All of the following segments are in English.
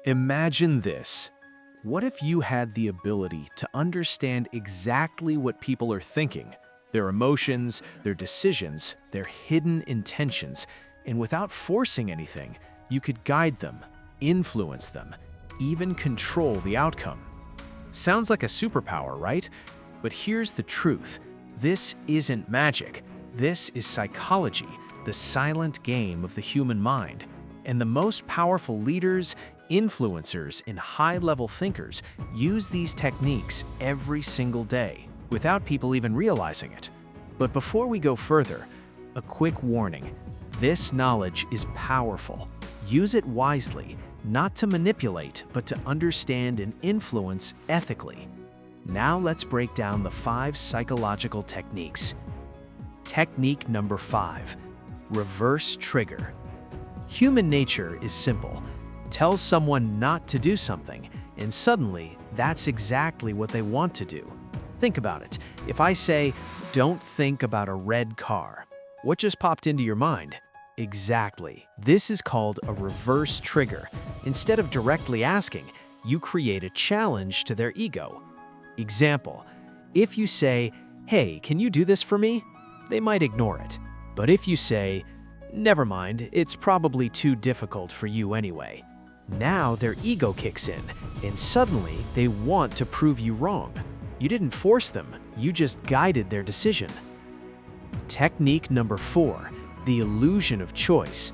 Imagine this. What if you had the ability to understand exactly what people are thinking, their emotions, their decisions, their hidden intentions, and without forcing anything, you could guide them, influence them, even control the outcome? Sounds like a superpower, right? But here's the truth. This isn't magic. This is psychology, the silent game of the human mind. And the most powerful leaders, influencers, and high-level thinkers use these techniques every single day, without people even realizing it. But before we go further, a quick warning. This knowledge is powerful. Use it wisely, not to manipulate, but to understand and influence ethically. Now let's break down the 5 psychological techniques. Technique number 5, reverse trigger. Human nature is simple. Tell someone not to do something, and suddenly that's exactly what they want to do. Think about it. If I say, don't think about a red car, what just popped into your mind? Exactly. This is called a reverse trigger. Instead of directly asking, you create a challenge to their ego. Example, if you say, hey, can you do this for me? They might ignore it. But if you say, never mind, it's probably too difficult for you anyway. Now their ego kicks in, and suddenly they want to prove you wrong. You didn't force them, you just guided their decision. Technique number 4, the illusion of choice.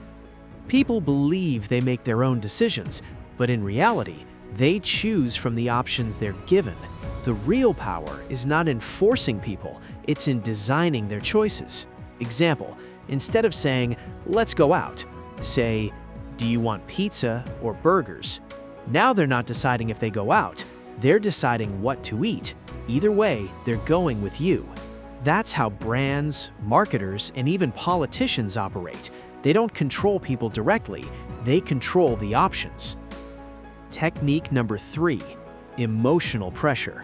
People believe they make their own decisions, but in reality, they choose from the options they're given. The real power is not in forcing people, it's in designing their choices. Example, instead of saying, let's go out, say, do you want pizza or burgers? Now they're not deciding if they go out, they're deciding what to eat. Either way, they're going with you. That's how brands, marketers, and even politicians operate. They don't control people directly, they control the options. Technique number 3, emotional pressure.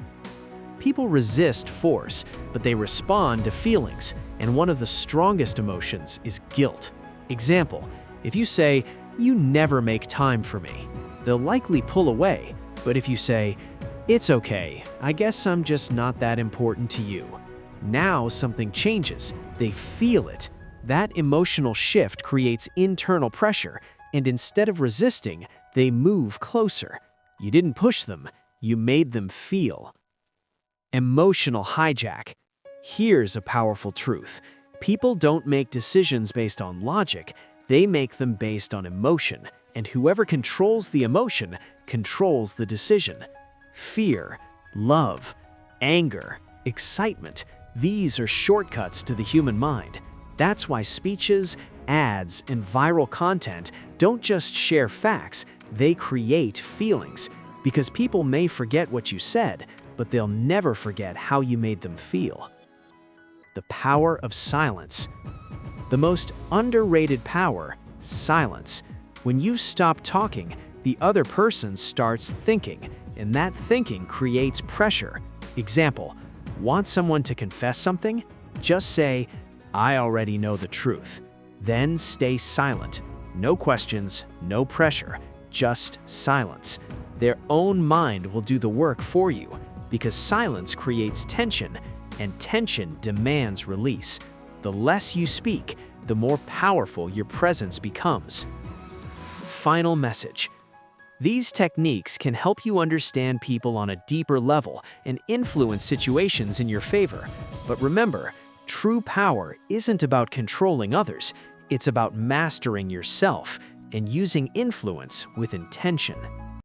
People resist force, but they respond to feelings, and one of the strongest emotions is guilt. Example, if you say, you never make time for me, they'll likely pull away. But if you say, it's okay, I guess I'm just not that important to you, now something changes. They feel it. That emotional shift creates internal pressure, and instead of resisting, they move closer. You didn't push them, you made them feel. Emotional hijack. Here's a powerful truth. People don't make decisions based on logic, they make them based on emotion, and whoever controls the emotion controls the decision. Fear, love, anger, excitement, these are shortcuts to the human mind. That's why speeches, ads, and viral content don't just share facts, they create feelings. Because people may forget what you said, but they'll never forget how you made them feel. The power of silence. The most underrated power, silence. When you stop talking, the other person starts thinking, and that thinking creates pressure. Example, want someone to confess something? Just say, I already know the truth. Then stay silent. No questions, no pressure, just silence. Their own mind will do the work for you, because silence creates tension, and tension demands release. The less you speak, the more powerful your presence becomes. Final message. These techniques can help you understand people on a deeper level and influence situations in your favor. But remember, true power isn't about controlling others, it's about mastering yourself and using influence with intention.